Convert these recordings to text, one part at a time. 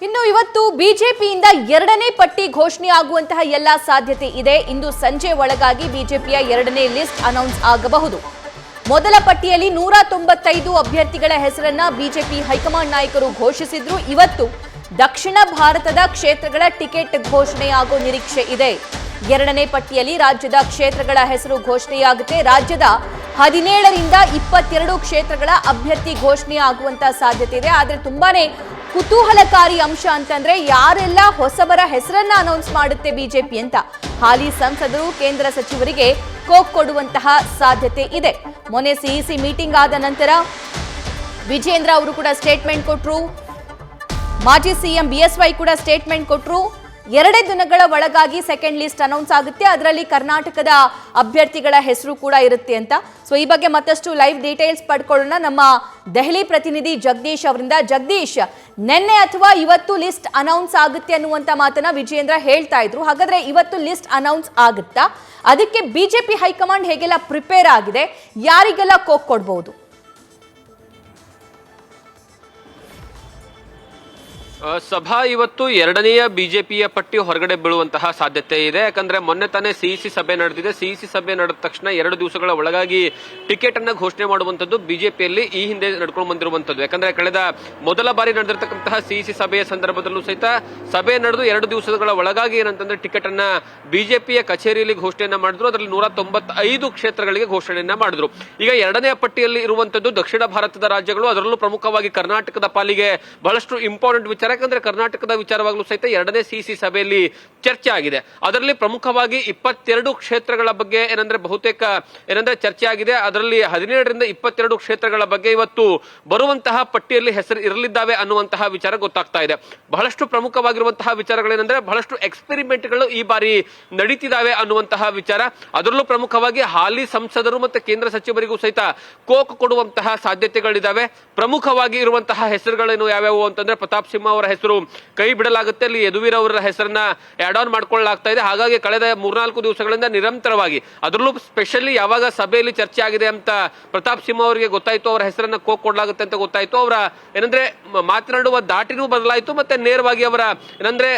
ಇನ್ನು ಇವತ್ತು ಬಿಜೆಪಿಯಿಂದ ಎರಡನೇ ಪಟ್ಟಿ ಘೋಷಣೆ ಆಗುವಂತಹ ಎಲ್ಲಾ ಸಾಧ್ಯತೆ ಇದೆ. ಇಂದು ಸಂಜೆ ಒಳಗಾಗಿ ಬಿಜೆಪಿಯ ಎರಡನೇ ಲಿಸ್ಟ್ ಅನೌನ್ಸ್ ಆಗಬಹುದು. ಮೊದಲ ಪಟ್ಟಿಯಲ್ಲಿ 195 ಅಭ್ಯರ್ಥಿಗಳ ಹೆಸರನ್ನ ಬಿಜೆಪಿ ಹೈಕಮಾಂಡ್ ನಾಯಕರು ಘೋಷಿಸಿದ್ರು. ಇವತ್ತು ದಕ್ಷಿಣ ಭಾರತದ ಕ್ಷೇತ್ರಗಳ ಟಿಕೆಟ್ ಘೋಷಣೆಯಾಗುವ ನಿರೀಕ್ಷೆ ಇದೆ. ಎರಡನೇ ಪಟ್ಟಿಯಲ್ಲಿ ರಾಜ್ಯದ ಕ್ಷೇತ್ರಗಳ ಹೆಸರು ಘೋಷಣೆಯಾಗುತ್ತೆ. ರಾಜ್ಯದ 17ರಿಂದ 22 ಕ್ಷೇತ್ರಗಳ ಅಭ್ಯರ್ಥಿ ಘೋಷಣೆ ಆಗುವಂತ ಸಾಧ್ಯತೆ ಇದೆ. ಆದರೆ ತುಂಬಾನೇ ಕುತೂಹಲಕಾರಿ ಅಂಶ ಅಂತಂದ್ರೆ ಯಾರೆಲ್ಲ ಹೊಸಬರ ಹೆಸರನ್ನ ಅನೌನ್ಸ್ ಮಾಡುತ್ತೆ ಬಿಜೆಪಿ ಅಂತ. ಹಾಲಿ ಸಂಸದರು ಕೇಂದ್ರ ಸಚಿವರಿಗೆ ಕೋಕ್ ಕೊಡುವಂತಹ ಸಾಧ್ಯತೆ ಇದೆ. ಮೊನ್ನೆ ಸಿಇಸಿ ಮೀಟಿಂಗ್ ಆದ ನಂತರ ವಿಜೇಂದ್ರ ಅವರು ಕೂಡ ಸ್ಟೇಟ್ಮೆಂಟ್ ಕೊಟ್ಟರು. ಮಾಜಿ ಸಿಎಂ ಬಿಎಸ್ವೈ ಕೂಡ ಸ್ಟೇಟ್ಮೆಂಟ್ ಕೊಟ್ಟರು. 2 ದಿನಗಳ ಒಳಗಾಗಿ ಸೆಕೆಂಡ್ ಲಿಸ್ಟ್ ಅನೌನ್ಸ್ ಆಗುತ್ತೆ. ಅದರಲ್ಲಿ ಕರ್ನಾಟಕದ ಅಭ್ಯರ್ಥಿಗಳ ಹೆಸರು ಕೂಡ ಇರುತ್ತೆ ಅಂತ. ಸೊ ಈ ಬಗ್ಗೆ ಮತ್ತಷ್ಟು ಲೈವ್ ಡೀಟೇಲ್ಸ್ ಪಡ್ಕೊಳ್ಳೋಣ ನಮ್ಮ ದೆಹಲಿ ಪ್ರತಿನಿಧಿ ಜಗದೀಶ್ ಅವರಿಂದ. ಜಗದೀಶ್, ನಿನ್ನೆ ಅಥವಾ ಇವತ್ತು ಲಿಸ್ಟ್ ಅನೌನ್ಸ್ ಆಗುತ್ತೆ ಅನ್ನುವಂತ ಮಾತನ್ನ ವಿಜೇಂದ್ರ ಹೇಳ್ತಾ ಇದ್ರು. ಹಾಗಾದ್ರೆ ಇವತ್ತು ಲಿಸ್ಟ್ ಅನೌನ್ಸ್ ಆಗುತ್ತಾ? ಅದಕ್ಕೆ ಬಿಜೆಪಿ ಹೈಕಮಾಂಡ್ ಹೇಗೆಲ್ಲ ಪ್ರಿಪೇರ್ ಆಗಿದೆ? ಯಾರಿಗೆಲ್ಲ ಕೋಕ್ ಕೊಡಬಹುದು? ಸಭಾ ಇವತ್ತು ಎರಡನೆಯ ಬಿಜೆಪಿಯ ಪಟ್ಟಿ ಹೊರಗಡೆ ಬೀಳುವಂತಹ ಸಾಧ್ಯತೆ ಇದೆ. ಯಾಕಂದ್ರೆ ಮೊನ್ನೆ ತಾನೇ ಸಿಇಸಿ ಸಭೆ ನಡೆದಿದೆ. ಸಿಇಸಿ ಸಭೆ ನಡೆದ ತಕ್ಷಣ 2 ದಿವಸಗಳ ಒಳಗಾಗಿ ಟಿಕೆಟ್ ಅನ್ನ ಘೋಷಣೆ ಮಾಡುವಂತದ್ದು ಬಿಜೆಪಿಯಲ್ಲಿ ಈ ಹಿಂದೆ ನಡ್ಕೊಂಡು ಬಂದಿರುವಂತದ್ದು. ಯಾಕಂದ್ರೆ ಕಳೆದ ಮೊದಲ ಬಾರಿ ನಡೆದಿರ್ತಕ್ಕಂತಹ ಸಿಇಸಿ ಸಭೆಯ ಸಂದರ್ಭದಲ್ಲೂ ಸಹಿತ ಸಭೆ ನಡೆದು 2 ದಿವಸಗಳ ಒಳಗಾಗಿ ಏನಂತಂದ್ರೆ ಟಿಕೆಟ್ ಅನ್ನ ಬಿಜೆಪಿಯ ಕಚೇರಿಯಲ್ಲಿ ಘೋಷಣೆಯನ್ನ ಮಾಡಿದ್ರು. ಅದರಲ್ಲಿ 195 ಕ್ಷೇತ್ರಗಳಿಗೆ ಘೋಷಣೆಯನ್ನ ಮಾಡಿದ್ರು. ಈಗ ಎರಡನೆಯ ಪಟ್ಟಿಯಲ್ಲಿ ಇರುವಂತದ್ದು ದಕ್ಷಿಣ ಭಾರತದ ರಾಜ್ಯಗಳು, ಅದರಲ್ಲೂ ಪ್ರಮುಖವಾಗಿ ಕರ್ನಾಟಕದ ಪಾಲಿಗೆ ಬಹಳಷ್ಟು ಇಂಪಾರ್ಟೆಂಟ್ ವಿಚಾರ. ಯಾಕಂದ್ರೆ ಕರ್ನಾಟಕದ ವಿಚಾರವಾಗಲೂ ಸಹಿತ ಎರಡನೇ ಸಿಇಸಿ ಸಭೆಯಲ್ಲಿ ಚರ್ಚೆ ಆಗಿದೆ. ಅದರಲ್ಲಿ ಪ್ರಮುಖವಾಗಿ 22 ಕ್ಷೇತ್ರಗಳ ಬಗ್ಗೆ ಏನಂದ್ರೆ ಬಹುತೇಕ ಏನಂದ್ರೆ ಚರ್ಚೆ ಆಗಿದೆ. ಅದರಲ್ಲಿ 17ರಿಂದ 22 ಕ್ಷೇತ್ರಗಳ ಬಗ್ಗೆ ಇವತ್ತು ಬರುವಂತಹ ಪಟ್ಟಿಯಲ್ಲಿ ಹೆಸರು ಇರಲಿದ್ದಾವೆ ಅನ್ನುವಂತಹ ವಿಚಾರ ಗೊತ್ತಾಗ್ತಾ ಇದೆ. ಬಹಳಷ್ಟು ಪ್ರಮುಖವಾಗಿರುವಂತಹ ವಿಚಾರಗಳೇನೆಂದ್ರೆ ಬಹಳಷ್ಟು ಎಕ್ಸ್ಪೆರಿಮೆಂಟ್ಗಳು ಈ ಬಾರಿ ನಡೀತಿದ್ದಾವೆ ಅನ್ನುವಂತಹ ವಿಚಾರ. ಅದರಲ್ಲೂ ಪ್ರಮುಖವಾಗಿ ಹಾಲಿ ಸಂಸದರು ಮತ್ತು ಕೇಂದ್ರ ಸಚಿವರಿಗೂ ಸಹಿತ ಕೋಕ್ ಕೊಡುವಂತಹ ಸಾಧ್ಯತೆಗಳಿದ್ದಾವೆ. ಪ್ರಮುಖವಾಗಿ ಇರುವಂತಹ ಹೆಸರುಗಳೇನು ಯಾವ್ಯಾವು ಅಂತಂದ್ರೆ ಪ್ರತಾಪ್ ಸಿಂಹ ಅವರ ಹೆಸರು ಕೈ ಬಿಡಲಾಗುತ್ತೆ. ಅಲ್ಲಿ ಯದುವೀರ್ ಅವರ ಹೆಸರನ್ನ ಆಡ್ ಆನ್ ಮಾಡ್ಕೊಳ್ಳಲಾಗ್ತಾ ಇದೆ. ಹಾಗಾಗಿ ಕಳೆದ 3-4 ದಿವಸಗಳಿಂದ ನಿರಂತರವಾಗಿ, ಅದರಲ್ಲೂ ಸ್ಪೆಷಲಿ ಯಾವಾಗ ಸಭೆಯಲ್ಲಿ ಚರ್ಚೆ ಆಗಿದೆ ಅಂತ ಪ್ರತಾಪ್ ಸಿಂಹ ಅವರಿಗೆ ಗೊತ್ತಾಯ್ತು, ಅವರ ಹೆಸರನ್ನ ಕೋಕ್ ಕೊಡಲಾಗುತ್ತೆ ಅಂತ ಗೊತ್ತಾಯ್ತು, ಅವರ ಏನಂದ್ರೆ ಮಾತನಾಡುವ ದಾಟಿನೂ ಬದಲಾಯಿತು. ಮತ್ತೆ ನೇರವಾಗಿ ಅವರ ಏನಂದ್ರೆ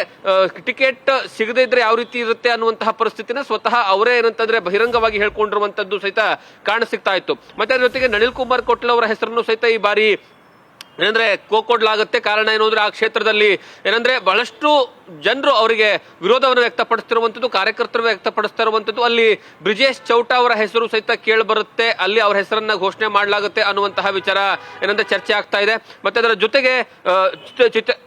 ಟಿಕೆಟ್ ಸಿಗದೇ ಇದ್ರೆ ಯಾವ ರೀತಿ ಇರುತ್ತೆ ಅನ್ನುವಂತಹ ಪರಿಸ್ಥಿತಿನ ಸ್ವತಃ ಅವರೇ ಏನಂತಂದ್ರೆ ಬಹಿರಂಗವಾಗಿ ಹೇಳ್ಕೊಂಡಿರುವಂತದ್ದು ಸಹಿತ ಕಾಣಸಿಗ್ತಾ ಇತ್ತು. ಮತ್ತೆ ಅದ್ರ ಜೊತೆಗೆ ನಳಿನ್ ಕುಮಾರ್ ಕಟೀಲ್ ಅವರ ಹೆಸರನ್ನು ಸಹಿತ ಈ ಬಾರಿ ಏನಂದ್ರೆ ಕೋಕ್ ಕೊಡಲಾಗುತ್ತೆ. ಕಾರಣ ಏನು ಅಂದ್ರೆ ಆ ಕ್ಷೇತ್ರದಲ್ಲಿ ಏನಂದ್ರೆ ಬಹಳಷ್ಟು ಜನರು ಅವರಿಗೆ ವಿರೋಧವನ್ನು ವ್ಯಕ್ತಪಡಿಸ್ತಿರುವಂತದ್ದು, ಕಾರ್ಯಕರ್ತರು ವ್ಯಕ್ತಪಡಿಸ್ತಾ ಇರುವಂತದ್ದು. ಅಲ್ಲಿ ಬ್ರಿಜೇಶ್ ಚೌಟ ಅವರ ಹೆಸರು ಸಹಿತ ಕೇಳಿ ಬರುತ್ತೆ, ಅಲ್ಲಿ ಅವರ ಹೆಸರನ್ನ ಘೋಷಣೆ ಮಾಡಲಾಗುತ್ತೆ ಅನ್ನುವಂತಹ ವಿಚಾರ ಏನಂದ್ರೆ ಚರ್ಚೆ ಆಗ್ತಾ ಇದೆ. ಮತ್ತೆ ಅದರ ಜೊತೆಗೆ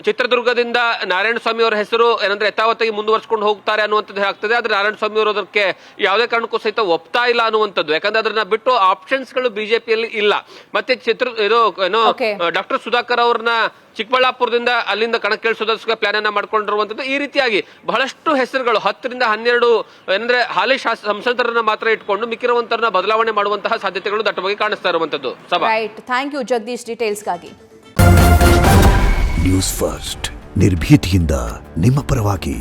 ಚಿತ್ರದುರ್ಗದಿಂದ ನಾರಾಯಣ ಸ್ವಾಮಿ ಅವರ ಹೆಸರು ಏನಂದ್ರೆ ಯಥಾವತ್ತಾಗಿ ಮುಂದುವರ್ಸ್ಕೊಂಡು ಹೋಗ್ತಾರೆ ಅನ್ನುವಂಥದ್ದು ಆಗ್ತದೆ. ಆದ್ರೆ ನಾರಾಯಣ ಸ್ವಾಮಿ ಅವರು ಅದಕ್ಕೆ ಯಾವುದೇ ಕಾರಣಕ್ಕೂ ಸಹಿತ ಒಪ್ತಾ ಇಲ್ಲ ಅನ್ನುವಂಥದ್ದು. ಯಾಕಂದ್ರೆ ಅದನ್ನ ಬಿಟ್ಟು ಆಪ್ಷನ್ಸ್ ಗಳು ಬಿಜೆಪಿಯಲ್ಲಿ ಇಲ್ಲ. ಮತ್ತೆ ಡಾಕ್ಟರ್ ಸುಧಾಕರ್ ಅವ್ರನ್ನ ಚಿಕ್ಕಬಳ್ಳಾಪುರದಿಂದ ಅಲ್ಲಿಂದ ಕಣಕ್ಕಿಳಿಸೋದಕ್ಕೆ ಪ್ಲಾನ್ ಅನ್ನ ಮಾಡ್ಕೊಂಡಿರುವಂತದ್ದು. ಈ ರೀತಿಯಾಗಿ ಬಹಳಷ್ಟು ಹೆಸರುಗಳು 10ರಿಂದ 12 ಅಂದ್ರೆ ಹಾಲಿ ಸಂಸದರನ್ನ ಮಾತ್ರ ಇಟ್ಕೊಂಡು ಮಿಕ್ಕಿರುವಂತರನ್ನ ಬದಲಾವಣೆ ಮಾಡುವಂತಹ ಸಾಧ್ಯತೆಗಳು ದಟ್ಟವಾಗಿ ಕಾಣಿಸ್ತಾ ಇರುವಂತದ್ದು. ರೈಟ್, ಥ್ಯಾಂಕ್ ಯು ಜಗದೀಶ್ ಡೀಟೇಲ್ಸ್ಗಾಗಿ. ನ್ಯೂಸ್ ಫಸ್ಟ್ ನಿರ್ಭೀತಿಯಿಂದ ನಿಮ್ಮ ಪರವಾಗಿ.